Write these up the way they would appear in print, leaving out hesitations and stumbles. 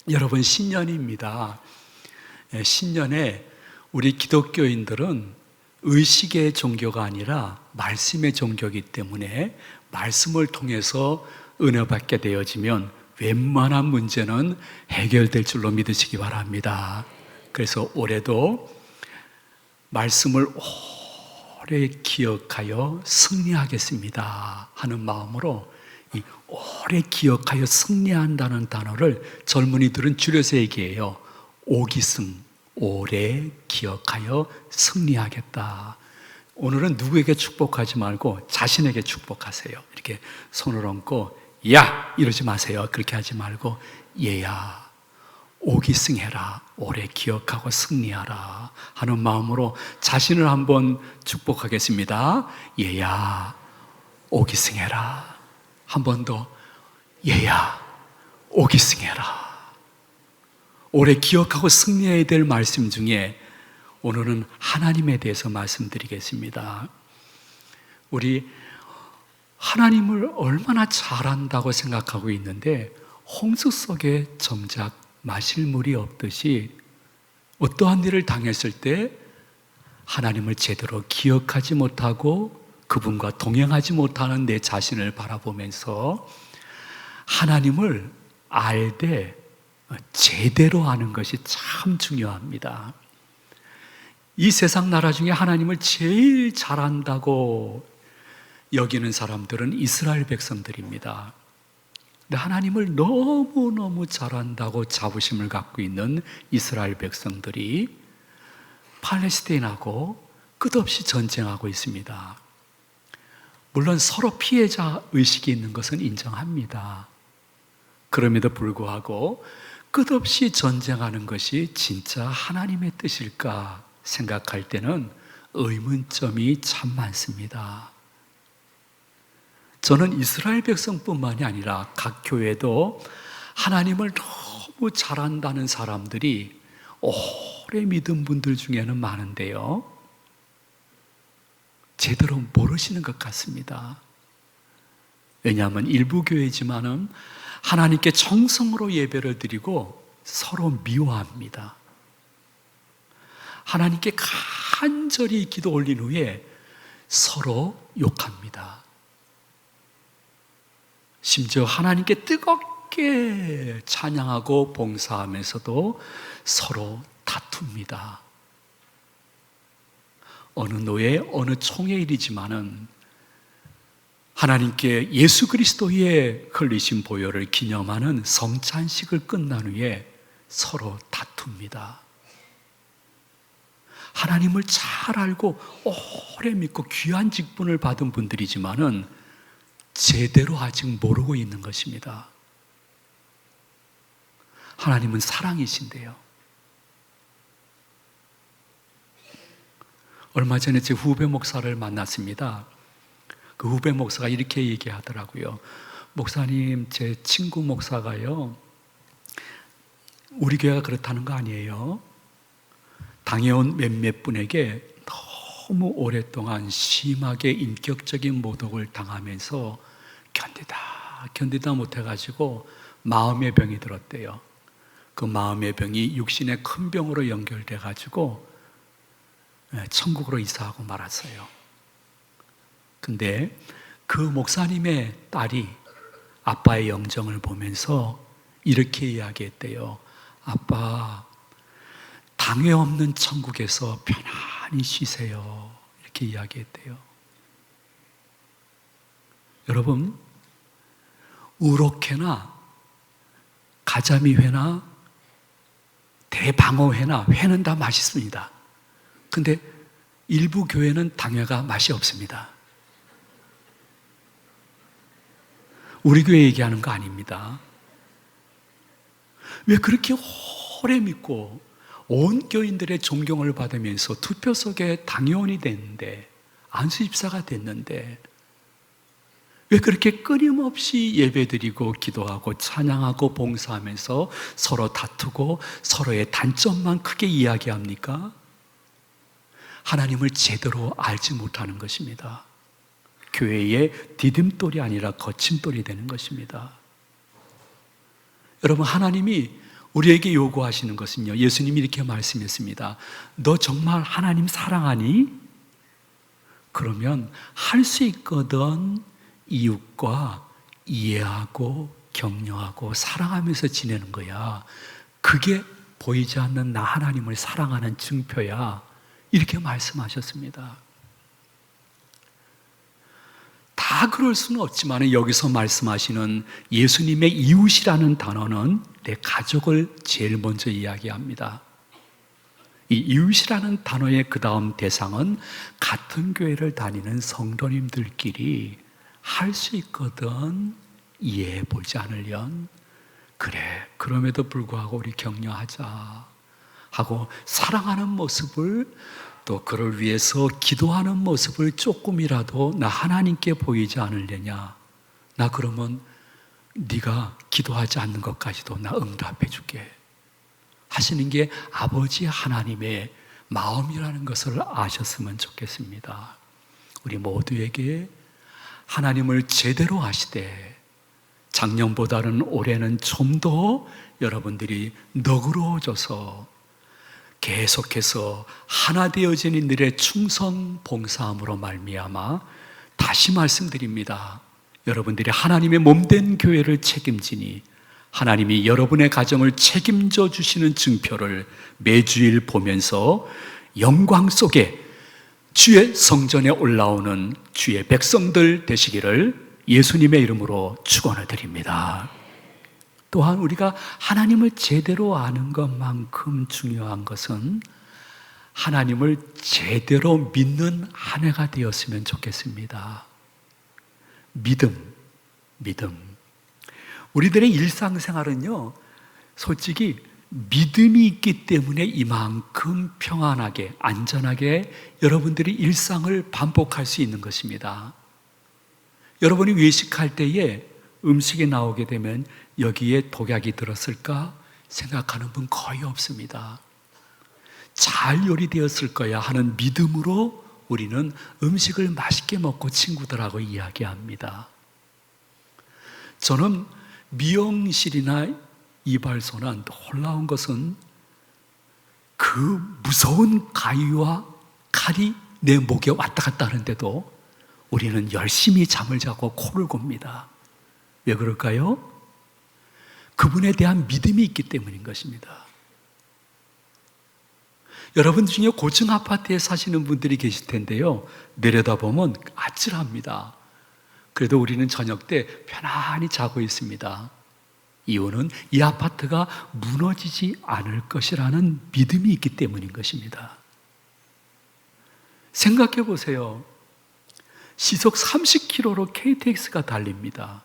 여러분, 신년입니다. 신년에 우리 기독교인들은 의식의 종교가 아니라 말씀의 종교이기 때문에 말씀을 통해서 은혜받게 되어지면 웬만한 문제는 해결될 줄로 믿으시기 바랍니다. 그래서 올해도 말씀을 오래 기억하여 승리하겠습니다 하는 마음으로 이 오래 기억하여 승리한다는 단어를 젊은이들은 줄여서 얘기해요. 오기승, 오래 기억하여 승리하겠다. 오늘은 누구에게 축복하지 말고 자신에게 축복하세요. 이렇게 손을 얹고 야! 이러지 마세요. 그렇게 하지 말고 얘야, 오기승해라, 오래 기억하고 승리하라 하는 마음으로 자신을 한번 축복하겠습니다. 얘야, 오기승해라. 한 번 더, 얘야, 오기승해라. 오래 기억하고 승리해야 될 말씀 중에 오늘은 하나님에 대해서 말씀드리겠습니다. 우리 하나님을 얼마나 잘한다고 생각하고 있는데 홍수 속에 정작 마실 물이 없듯이 어떠한 일을 당했을 때 하나님을 제대로 기억하지 못하고 그분과 동행하지 못하는 내 자신을 바라보면서 하나님을 알되 제대로 아는 것이 참 중요합니다. 이 세상 나라 중에 하나님을 제일 잘한다고 여기는 사람들은 이스라엘 백성들입니다. 근데 하나님을 너무너무 잘한다고 자부심을 갖고 있는 이스라엘 백성들이 팔레스타인하고 끝없이 전쟁하고 있습니다. 물론 서로 피해자 의식이 있는 것은 인정합니다. 그럼에도 불구하고 끝없이 전쟁하는 것이 진짜 하나님의 뜻일까 생각할 때는 의문점이 참 많습니다. 저는 이스라엘 백성뿐만이 아니라 각 교회도 하나님을 너무 잘한다는 사람들이 오래 믿은 분들 중에는 많은데요, 제대로 모르시는 것 같습니다. 왜냐하면 일부 교회지만은 하나님께 정성으로 예배를 드리고 서로 미워합니다. 하나님께 간절히 기도 올린 후에 서로 욕합니다. 심지어 하나님께 뜨겁게 찬양하고 봉사하면서도 서로 다툽니다. 어느 노예, 어느 총의 일이지만은 하나님께 예수 그리스도의 흘리신 보혈을 기념하는 성찬식을 끝난 후에 서로 다툽니다. 하나님을 잘 알고 오래 믿고 귀한 직분을 받은 분들이지만은 제대로 아직 모르고 있는 것입니다. 하나님은 사랑이신데요. 얼마 전에 제 후배 목사를 만났습니다. 그 후배 목사가 이렇게 얘기하더라고요. 목사님, 제 친구 목사가요, 우리 교회가 그렇다는 거 아니에요. 당해온 몇몇 분에게 너무 오랫동안 심하게 인격적인 모독을 당하면서 견디다 못해가지고 마음의 병이 들었대요. 그 마음의 병이 육신의 큰 병으로 연결돼가지고 천국으로 이사하고 말았어요. 근데 그 목사님의 딸이 아빠의 영정을 보면서 이렇게 이야기했대요. 아빠, 당회 없는 천국에서 편안히 쉬세요. 이렇게 이야기했대요. 여러분, 우럭회나 가자미회나 대방어회나 회는 다 맛있습니다. 근데 일부 교회는 당회가 맛이 없습니다. 우리 교회 얘기하는 거 아닙니다. 왜 그렇게 오래 믿고 온 교인들의 존경을 받으면서 투표 속에 당회원이 됐는데, 안수집사가 됐는데 왜 그렇게 끊임없이 예배드리고 기도하고 찬양하고 봉사하면서 서로 다투고 서로의 단점만 크게 이야기합니까? 하나님을 제대로 알지 못하는 것입니다. 교회의 디딤돌이 아니라 거침돌이 되는 것입니다. 여러분, 하나님이 우리에게 요구하시는 것은요, 예수님이 이렇게 말씀했습니다. 너 정말 하나님 사랑하니? 그러면 할 수 있거든. 이웃과 이해하고 격려하고 사랑하면서 지내는 거야. 그게 보이지 않는 나 하나님을 사랑하는 증표야. 이렇게 말씀하셨습니다. 다 그럴 수는 없지만 여기서 말씀하시는 예수님의 이웃이라는 단어는 내 가족을 제일 먼저 이야기합니다. 이 이웃이라는 단어의 그 다음 대상은 같은 교회를 다니는 성도님들끼리 할 수 있거든 이해해 보지 않으련 그래, 그럼에도 불구하고 우리 격려하자 하고 사랑하는 모습을, 또 그를 위해서 기도하는 모습을 조금이라도 나 하나님께 보이지 않으려냐, 나 그러면 네가 기도하지 않는 것까지도 나 응답해 줄게 하시는 게 아버지 하나님의 마음이라는 것을 아셨으면 좋겠습니다. 우리 모두에게 하나님을 제대로 아시되 작년보다는 올해는 좀 더 여러분들이 너그러워져서 계속해서 하나 되어진 이들의 충성 봉사함으로 말미암아, 다시 말씀드립니다, 여러분들이 하나님의 몸된 교회를 책임지니 하나님이 여러분의 가정을 책임져 주시는 증표를 매주일 보면서 영광 속에 주의 성전에 올라오는 주의 백성들 되시기를 예수님의 이름으로 축원을 드립니다. 또한 우리가 하나님을 제대로 아는 것만큼 중요한 것은 하나님을 제대로 믿는 한 해가 되었으면 좋겠습니다. 믿음. 우리들의 일상생활은요, 솔직히 믿음이 있기 때문에 이만큼 평안하게, 안전하게 여러분들이 일상을 반복할 수 있는 것입니다. 여러분이 외식할 때에 음식이 나오게 되면 여기에 독약이 들었을까 생각하는 분 거의 없습니다. 잘 요리되었을 거야 하는 믿음으로 우리는 음식을 맛있게 먹고 친구들하고 이야기합니다. 저는 미용실이나 이발소나 놀라운 것은 그 무서운 가위와 칼이 내 목에 왔다 갔다 하는데도 우리는 열심히 잠을 자고 코를 곱니다. 왜 그럴까요? 그분에 대한 믿음이 있기 때문인 것입니다. 여러분 중에 고층 아파트에 사시는 분들이 계실 텐데요, 내려다보면 아찔합니다. 그래도 우리는 저녁 때 편안히 자고 있습니다. 이유는 이 아파트가 무너지지 않을 것이라는 믿음이 있기 때문인 것입니다. 생각해 보세요. 시속 30km로 KTX가 달립니다.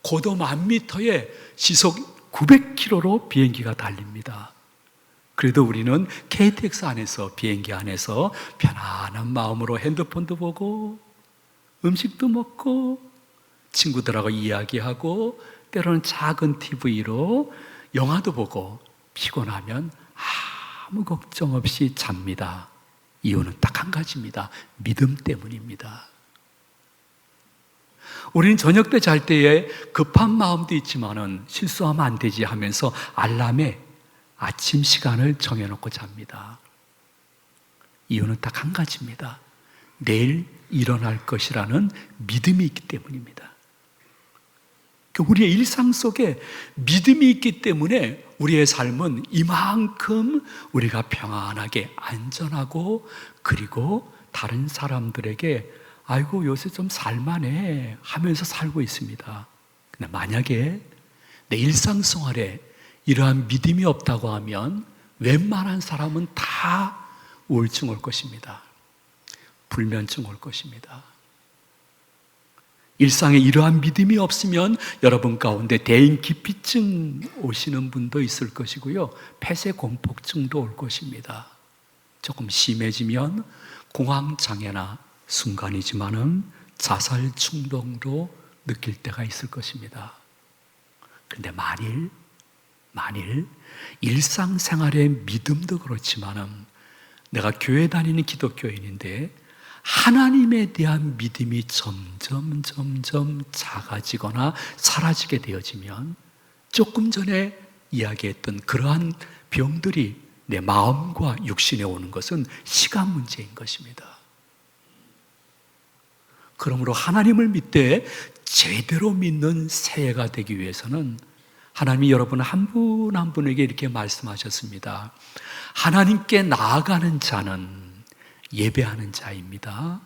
고도 1000m에 시속 900km로 비행기가 달립니다. 그래도 우리는 KTX 안에서, 비행기 안에서 편안한 마음으로 핸드폰도 보고 음식도 먹고 친구들하고 이야기하고 때로는 작은 TV로 영화도 보고 피곤하면 아무 걱정 없이 잡니다. 이유는 딱 한 가지입니다. 믿음 때문입니다. 우리는 저녁 때 잘 때에 급한 마음도 있지만은 실수하면 안 되지 하면서 알람에 아침 시간을 정해놓고 잡니다. 이유는 딱 한 가지입니다. 내일 일어날 것이라는 믿음이 있기 때문입니다. 우리의 일상 속에 믿음이 있기 때문에 우리의 삶은 이만큼 우리가 평안하게, 안전하고, 그리고 다른 사람들에게 아이고 요새 좀 살만해 하면서 살고 있습니다. 근데 만약에 내 일상생활에 이러한 믿음이 없다고 하면 웬만한 사람은 다 우울증 올 것입니다. 불면증 올 것입니다. 일상에 이러한 믿음이 없으면 여러분 가운데 대인기피증 오시는 분도 있을 것이고요, 폐쇄공포증도 올 것입니다. 조금 심해지면 공황장애나 순간이지만은 자살 충동도 느낄 때가 있을 것입니다. 그런데 만일 일상생활의 믿음도 그렇지만은 내가 교회 다니는 기독교인인데 하나님에 대한 믿음이 점점 작아지거나 사라지게 되어지면, 조금 전에 이야기했던 그러한 병들이 내 마음과 육신에 오는 것은 시간 문제인 것입니다. 그러므로 하나님을 믿되 제대로 믿는 새해가 되기 위해서는 하나님이 여러분 한 분 한 분에게 이렇게 말씀하셨습니다. 하나님께 나아가는 자는 예배하는 자입니다.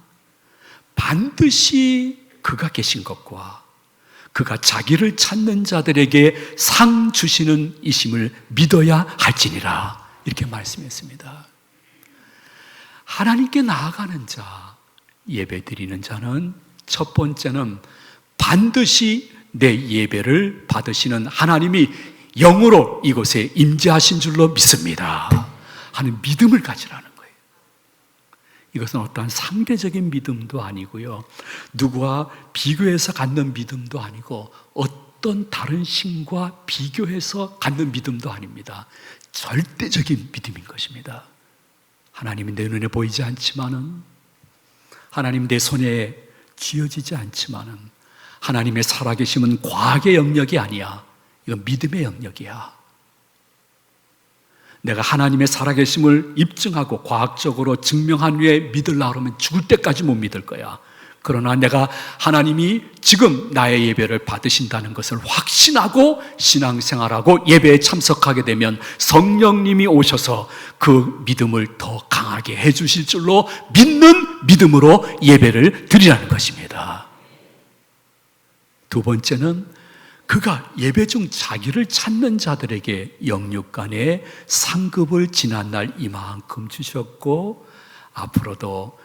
반드시 그가 계신 것과 그가 자기를 찾는 자들에게 상 주시는 이심을 믿어야 할지니라, 이렇게 말씀했습니다. 하나님께 나아가는 자, 예배 드리는 자는 첫 번째는 반드시 내 예배를 받으시는 하나님이 영으로 이곳에 임재하신 줄로 믿습니다 하는 믿음을 가지라는 거예요. 이것은 어떠한 상대적인 믿음도 아니고요, 누구와 비교해서 갖는 믿음도 아니고 어떤 다른 신과 비교해서 갖는 믿음도 아닙니다. 절대적인 믿음인 것입니다. 하나님이 내 눈에 보이지 않지만은, 하나님 내 손에 쥐어지지 않지만은, 하나님의 살아계심은 과학의 영역이 아니야. 이건 믿음의 영역이야. 내가 하나님의 살아계심을 입증하고 과학적으로 증명한 후에 믿으려고 하면 죽을 때까지 못 믿을 거야. 그러나 내가 하나님이 지금 나의 예배를 받으신다는 것을 확신하고 신앙생활하고 예배에 참석하게 되면 성령님이 오셔서 그 믿음을 더 강하게 해주실 줄로 믿는 믿음으로 예배를 드리라는 것입니다. 두 번째는 그가 예배 중 자기를 찾는 자들에게 영육간의 상급을 지난날 이만큼 주셨고, 앞으로도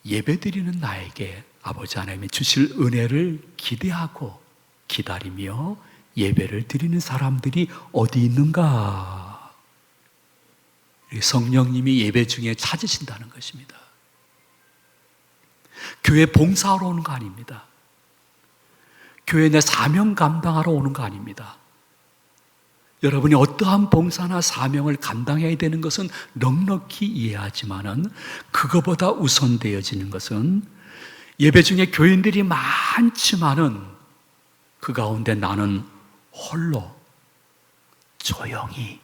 예배 드리는 나에게 아버지 하나님이 주실 은혜를 기대하고 기다리며 예배를 드리는 사람들이 어디 있는가? 성령님이 예배 중에 찾으신다는 것입니다. 교회 봉사하러 오는 거 아닙니다. 교회 내 사명 감당하러 오는 거 아닙니다. 여러분이 어떠한 봉사나 사명을 감당해야 되는 것은 넉넉히 이해하지만은, 그거보다 우선되어지는 것은 예배 중에 교인들이 많지만은 그 가운데 나는 홀로 조용히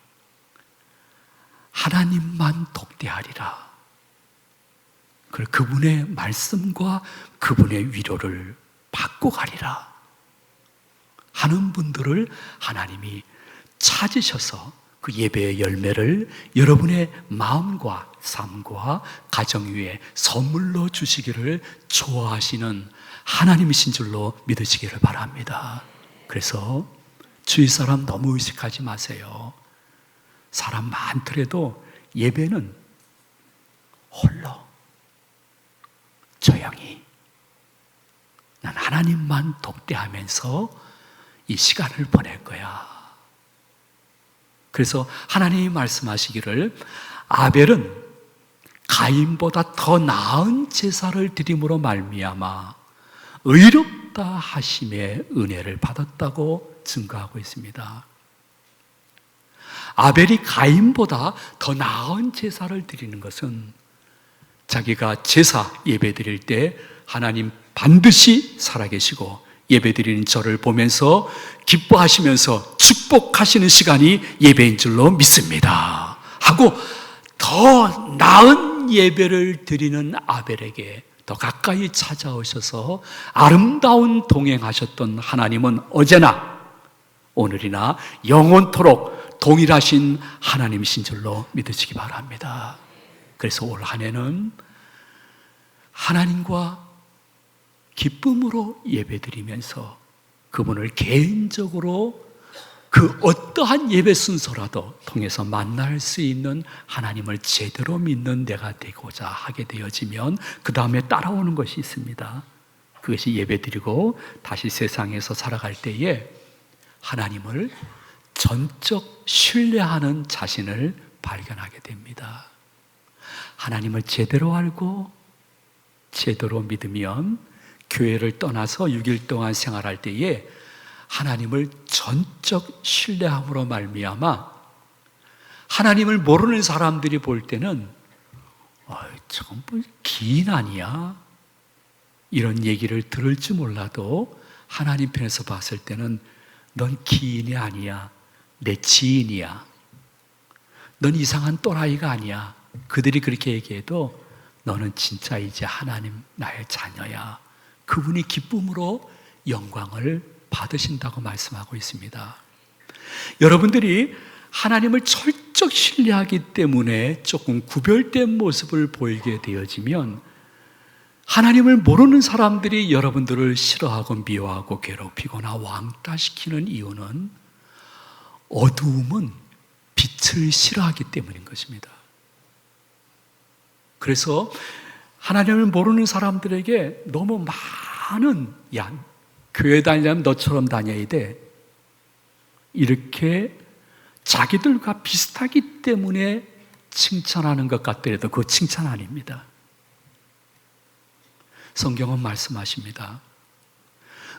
하나님만 독대하리라, 그리고 그분의 말씀과 그분의 위로를 받고 가리라 하는 분들을 하나님이 찾으셔서 그 예배의 열매를 여러분의 마음과 삶과 가정 위에 선물로 주시기를 좋아하시는 하나님이신 줄로 믿으시기를 바랍니다. 그래서 주위 사람 너무 의식하지 마세요. 사람 많더라도 예배는 홀로 조용히 난 하나님만 독대하면서 이 시간을 보낼 거야. 그래서 하나님이 말씀하시기를 아벨은 가인보다 더 나은 제사를 드림으로 말미암아 의롭다 하심의 은혜를 받았다고 증거하고 있습니다. 아벨이 가인보다 더 나은 제사를 드리는 것은 자기가 제사 예배 드릴 때 하나님 반드시 살아계시고 예배드리는 저를 보면서 기뻐하시면서 축복하시는 시간이 예배인 줄로 믿습니다 하고 더 나은 예배를 드리는 아벨에게 더 가까이 찾아오셔서 아름다운 동행하셨던 하나님은 어제나 오늘이나 영원토록 동일하신 하나님이신 줄로 믿으시기 바랍니다. 그래서 올 한 해는 하나님과 기쁨으로 예배드리면서 그분을 개인적으로 그 어떠한 예배 순서라도 통해서 만날 수 있는 하나님을 제대로 믿는 내가 되고자 하게 되어지면 그 다음에 따라오는 것이 있습니다. 그것이 예배드리고 다시 세상에서 살아갈 때에 하나님을 전적 신뢰하는 자신을 발견하게 됩니다. 하나님을 제대로 알고 제대로 믿으면 교회를 떠나서 6일 동안 생활할 때에 하나님을 전적 신뢰함으로 말미암아 하나님을 모르는 사람들이 볼 때는 저건 뭐 기인 아니야? 이런 얘기를 들을지 몰라도 하나님 편에서 봤을 때는 넌 기인이 아니야. 내 지인이야. 넌 이상한 또라이가 아니야. 그들이 그렇게 얘기해도 너는 진짜 이제 하나님 나의 자녀야. 그분이 기쁨으로 영광을 받으신다고 말씀하고 있습니다. 여러분들이 하나님을 철저히 신뢰하기 때문에 조금 구별된 모습을 보이게 되어지면 하나님을 모르는 사람들이 여러분들을 싫어하고 미워하고 괴롭히거나 왕따시키는 이유는 어두움은 빛을 싫어하기 때문인 것입니다. 그래서 하나님을 모르는 사람들에게 너무 많은 교회 다니려면 너처럼 다녀야 돼. 이렇게 자기들과 비슷하기 때문에 칭찬하는 것 같더라도 그거 칭찬 아닙니다. 성경은 말씀하십니다.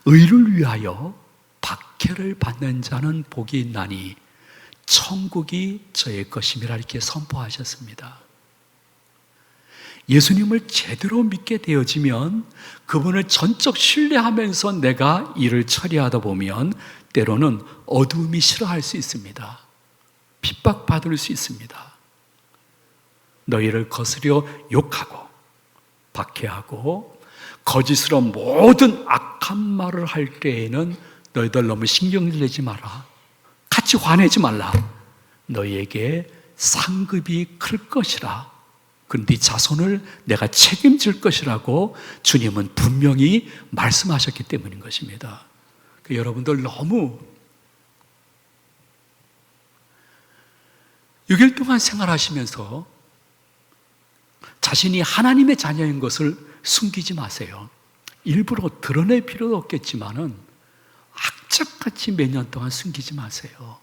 의를 위하여 박해를 받는 자는 복이 있나니 천국이 저의 것임이라 이렇게 선포하셨습니다. 예수님을 제대로 믿게 되어지면 그분을 전적 신뢰하면서 내가 일을 처리하다 보면 때로는 어두움이 싫어할 수 있습니다. 핍박받을 수 있습니다. 너희를 거스려 욕하고 박해하고 거짓으로 모든 악한 말을 할 때에는 너희들 너무 신경질 내지 마라. 같이 화내지 말라. 너희에게 상급이 클 것이라. 네 자손을 내가 책임질 것이라고 주님은 분명히 말씀하셨기 때문인 것입니다. 여러분들 너무 6일 동안 생활하시면서 자신이 하나님의 자녀인 것을 숨기지 마세요. 일부러 드러낼 필요도 없겠지만은 악착같이 몇 년 동안 숨기지 마세요.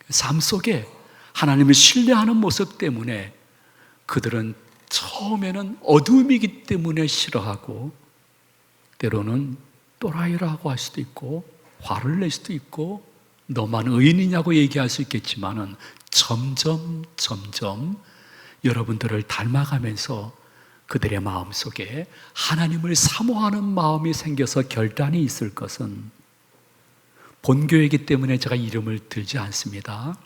삶 속에 하나님을 신뢰하는 모습 때문에 그들은 처음에는 어둠이기 때문에 싫어하고 때로는 또라이라고 할 수도 있고 화를 낼 수도 있고 너만 의인이냐고 얘기할 수 있겠지만은 점점 여러분들을 닮아가면서 그들의 마음속에 하나님을 사모하는 마음이 생겨서 결단이 있을 것은 본교회이기 때문에 제가 이름을 들지 않습니다.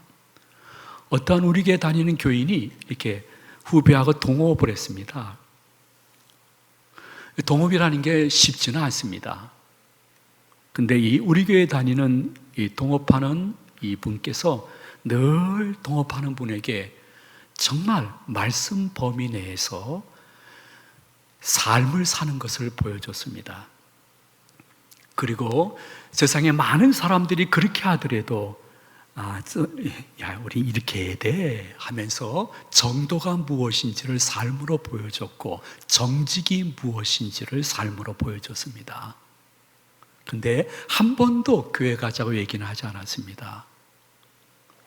어떠한 우리 교회 다니는 교인이 이렇게 후배하고 동업을 했습니다. 동업이라는 게 쉽지는 않습니다. 근데 이 우리 교회 다니는 이 동업하는 이 분께서 늘 동업하는 분에게 정말 말씀 범위 내에서 삶을 사는 것을 보여줬습니다. 그리고 세상에 많은 사람들이 그렇게 하더라도 우리 이렇게 해야 돼 하면서 정도가 무엇인지를 삶으로 보여줬고 정직이 무엇인지를 삶으로 보여줬습니다. 그런데 한 번도 교회 가자고 얘기는 하지 않았습니다.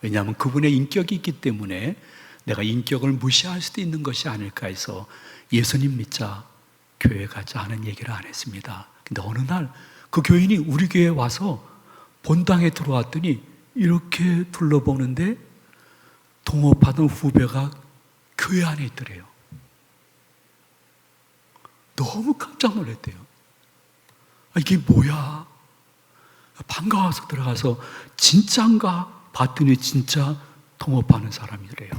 왜냐하면 그분의 인격이 있기 때문에 내가 인격을 무시할 수도 있는 것이 아닐까 해서 예수님 믿자, 교회 가자 하는 얘기를 안 했습니다. 근데 어느 날 그 교인이 우리 교회에 와서 본당에 들어왔더니 이렇게 둘러보는데 동업하던 후배가 교회 안에 있더래요. 너무 깜짝 놀랐대요. 이게 뭐야? 반가워서 들어가서 진짜인가 봤더니 진짜 동업하는 사람이래요.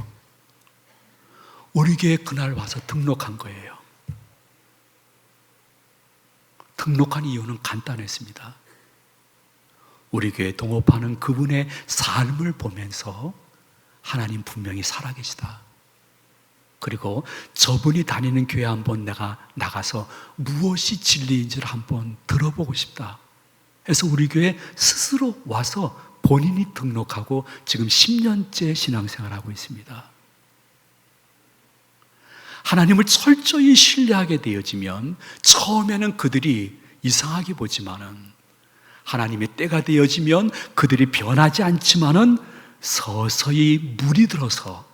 우리 교회에 그날 와서 등록한 거예요. 등록한 이유는 간단했습니다. 우리 교회에 동업하는 그분의 삶을 보면서 하나님 분명히 살아계시다. 그리고 저분이 다니는 교회 한번 내가 나가서 무엇이 진리인지를 한번 들어보고 싶다 해서 우리 교회 스스로 와서 본인이 등록하고 지금 10년째 신앙생활하고 있습니다. 하나님을 철저히 신뢰하게 되어지면 처음에는 그들이 이상하게 보지만은 하나님의 때가 되어지면 그들이 변하지 않지만은 서서히 물이 들어서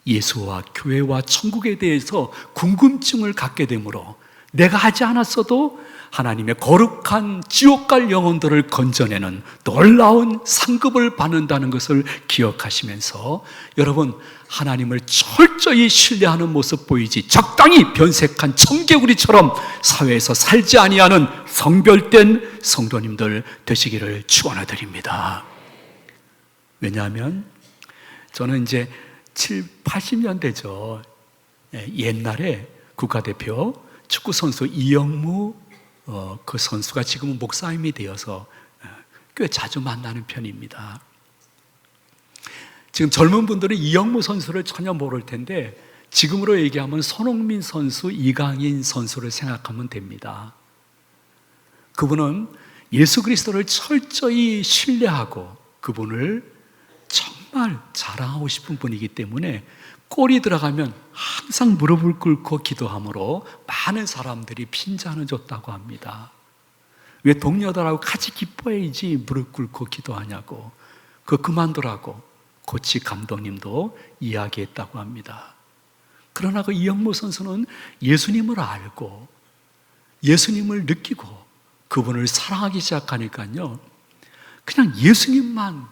예수와 교회와 천국에 대해서 궁금증을 갖게 되므로 내가 하지 않았어도 하나님의 거룩한 지옥 갈 영혼들을 건져내는 놀라운 상급을 받는다는 것을 기억하시면서 여러분 하나님을 철저히 신뢰하는 모습 보이지 적당히 변색한 청개구리처럼 사회에서 살지 아니하는 성별된 성도님들 되시기를 축원드립니다. 왜냐하면 저는 이제 80년대죠. 옛날에 국가대표 축구선수 이영무 그 선수가 지금은 목사님이 되어서 꽤 자주 만나는 편입니다. 지금 젊은 분들은 이영무 선수를 전혀 모를 텐데 지금으로 얘기하면 손흥민 선수, 이강인 선수를 생각하면 됩니다. 그분은 예수 그리스도를 철저히 신뢰하고 그분을 정말 자랑하고 싶은 분이기 때문에 골이 들어가면 항상 무릎을 꿇고 기도함으로 많은 사람들이 핀잔을 줬다고 합니다. 왜 동료들하고 같이 기뻐해야지 무릎 꿇고 기도하냐고, 그거 그만두라고 코치 감독님도 이야기했다고 합니다. 그러나 그 이영무 선수는 예수님을 알고 예수님을 느끼고 그분을 사랑하기 시작하니까요, 그냥 예수님만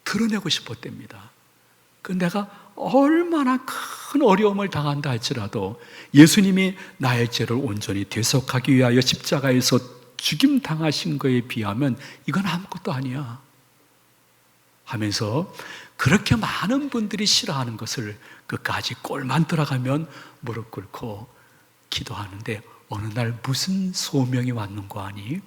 드러내고 싶었답니다. 그 내가 얼마나 큰 어려움을 당한다 할지라도 예수님이 나의 죄를 온전히 대속하기 위하여 십자가에서 죽임 당하신 것에 비하면 이건 아무것도 아니야 하면서 그렇게 많은 분들이 싫어하는 것을 끝까지 골만 들어가면 무릎 꿇고 기도하는데 어느 날 무슨 소명이 왔는고 하니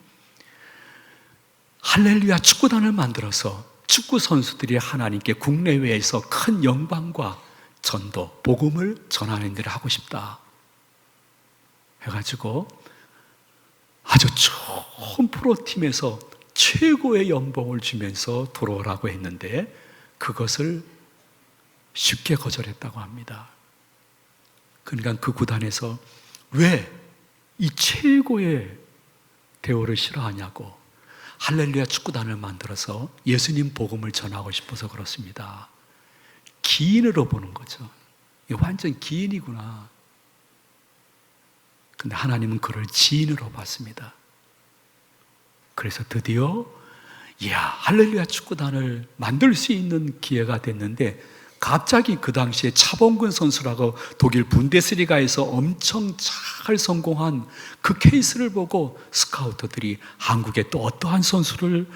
할렐루야 축구단을 만들어서 축구 선수들이 하나님께 국내외에서 큰 영광과 전도, 복음을 전하는 일을 하고 싶다 해가지고 아주 좋은 프로팀에서 최고의 연봉을 주면서 들어오라고 했는데 그것을 쉽게 거절했다고 합니다. 그러니까 그 구단에서 왜 이 최고의 대우를 싫어하냐고, 할렐루야 축구단을 만들어서 예수님 복음을 전하고 싶어서 그렇습니다. 기인으로 보는 거죠. 이게 완전 기인이구나. 근데 하나님은 그를 지인으로 봤습니다. 그래서 드디어 할렐루야 축구단을 만들 수 있는 기회가 됐는데 갑자기 그 당시에 차범근 선수라고 독일 분데스리가에서 엄청 잘 성공한 그 케이스를 보고 스카우터들이 한국에 또 어떠한 선수를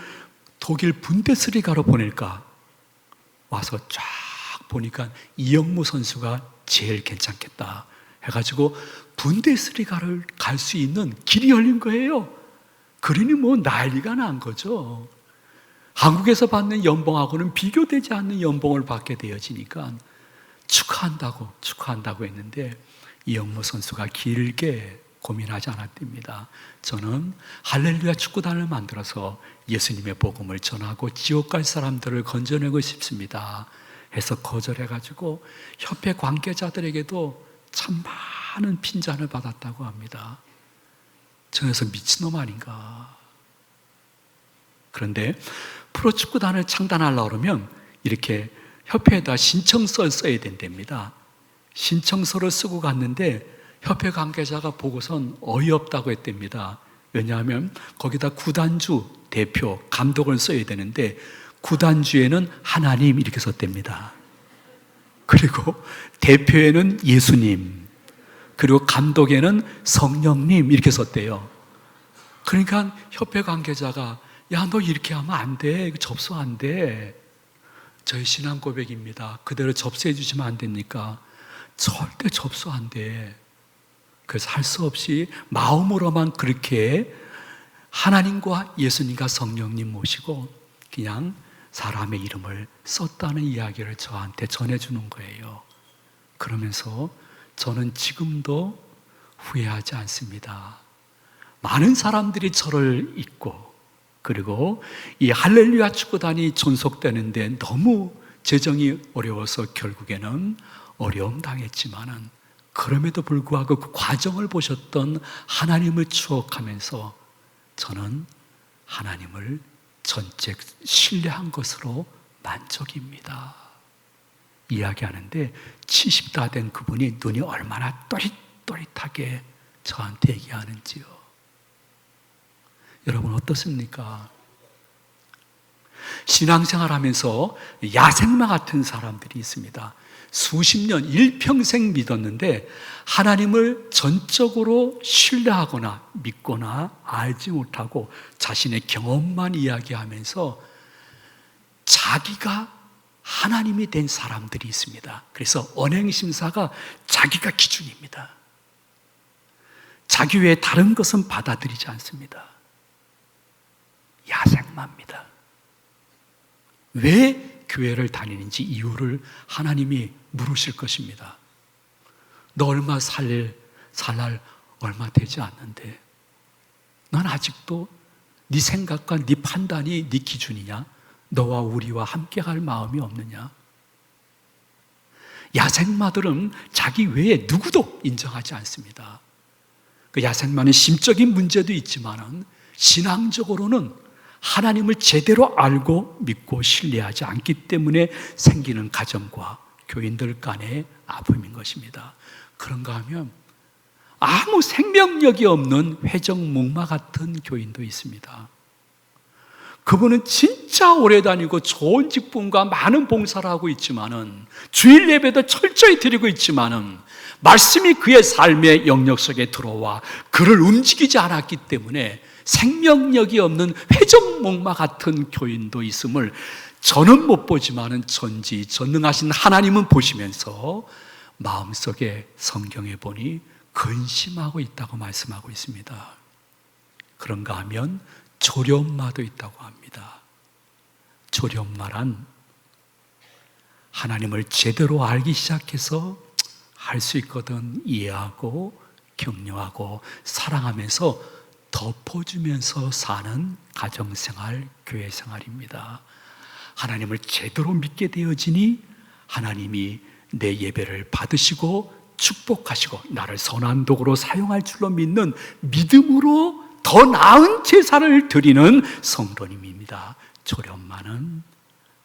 독일 분데스리가로 보낼까 와서 쫙 보니까 이영무 선수가 제일 괜찮겠다 해가지고 분데스리가를 갈 수 있는 길이 열린 거예요. 그러니 뭐 난리가 난 거죠. 한국에서 받는 연봉하고는 비교되지 않는 연봉을 받게 되어지니까 축하한다고 했는데 이영무 선수가 길게 고민하지 않았답니다. 저는 할렐루야 축구단을 만들어서 예수님의 복음을 전하고 지옥 갈 사람들을 건져내고 싶습니다 해서 거절해가지고 협회 관계자들에게도 참 많은 핀잔을 받았다고 합니다. 저에서 미친놈 아닌가. 그런데 프로축구단을 창단하려고 그러면 이렇게 협회에다 신청서를 써야 된답니다. 신청서를 쓰고 갔는데 협회 관계자가 보고선 어이없다고 했답니다. 왜냐하면 거기다 구단주, 대표, 감독을 써야 되는데 구단주에는 하나님 이렇게 썼답니다. 그리고 대표에는 예수님, 그리고 감독에는 성령님 이렇게 썼대요. 그러니까 협회 관계자가 너 이렇게 하면 안 돼. 이거 접수 안 돼. 저희 신앙 고백입니다. 그대로 접수해 주시면 안 됩니까? 절대 접수 안 돼. 그래서 할 수 없이 마음으로만 그렇게 하나님과 예수님과 성령님 모시고 그냥 사람의 이름을 썼다는 이야기를 저한테 전해주는 거예요. 그러면서 저는 지금도 후회하지 않습니다. 많은 사람들이 저를 잊고 그리고 이 할렐루야 축구단이 존속되는데 너무 재정이 어려워서 결국에는 어려움 당했지만은 그럼에도 불구하고 그 과정을 보셨던 하나님을 추억하면서 저는 하나님을 전적 신뢰한 것으로 만족입니다. 이야기하는데 70다 된 그분이 눈이 얼마나 또릿또릿하게 저한테 얘기하는지요. 여러분 어떻습니까? 신앙생활 하면서 야생마 같은 사람들이 있습니다. 수십 년, 일평생 믿었는데 하나님을 전적으로 신뢰하거나 믿거나 알지 못하고 자신의 경험만 이야기하면서 자기가 하나님이 된 사람들이 있습니다. 그래서 언행심사가 자기가 기준입니다. 자기 외에 다른 것은 받아들이지 않습니다. 야생마입니다. 왜 교회를 다니는지 이유를 하나님이 물으실 것입니다. 너 얼마 살 날 얼마 되지 않는데 넌 아직도 네 생각과 네 판단이 네 기준이냐? 너와 우리와 함께 갈 마음이 없느냐? 야생마들은 자기 외에 누구도 인정하지 않습니다. 그 야생마는 심적인 문제도 있지만 신앙적으로는 하나님을 제대로 알고 믿고 신뢰하지 않기 때문에 생기는 가정과 교인들 간의 아픔인 것입니다. 그런가 하면 아무 생명력이 없는 회적목마 같은 교인도 있습니다. 그분은 진짜 오래 다니고 좋은 직분과 많은 봉사를 하고 있지만은 주일 예배도 철저히 드리고 있지만은 말씀이 그의 삶의 영역 속에 들어와 그를 움직이지 않았기 때문에 생명력이 없는 회적목마 같은 교인도 있음을 저는 못 보지만은 전지전능하신 하나님은 보시면서 마음속에 성경에 보니 근심하고 있다고 말씀하고 있습니다. 그런가 하면 조련마도 있다고 합니다. 조련마란 하나님을 제대로 알기 시작해서 할 수 있거든 이해하고 격려하고 사랑하면서 덮어주면서 사는 가정생활, 교회생활입니다. 하나님을 제대로 믿게 되어지니 하나님이 내 예배를 받으시고 축복하시고 나를 선한 도구로 사용할 줄로 믿는 믿음으로 더 나은 제사를 드리는 성도님입니다. 조련마는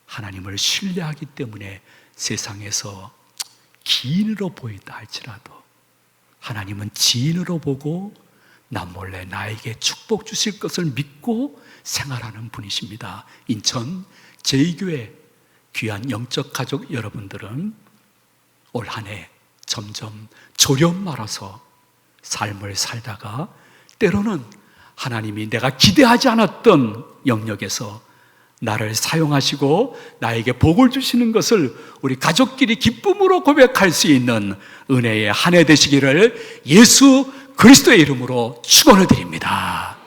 하나님을 신뢰하기 때문에 세상에서 기인으로 보인다 할지라도 하나님은 지인으로 보고 남몰래 나에게 축복 주실 것을 믿고 생활하는 분이십니다. 인천 제2교회 귀한 영적 가족 여러분들은 올 한 해 점점 조련마라서 삶을 살다가 때로는 하나님이 내가 기대하지 않았던 영역에서 나를 사용하시고 나에게 복을 주시는 것을 우리 가족끼리 기쁨으로 고백할 수 있는 은혜의 한 해 되시기를 예수 그리스도의 이름으로 축원을 드립니다.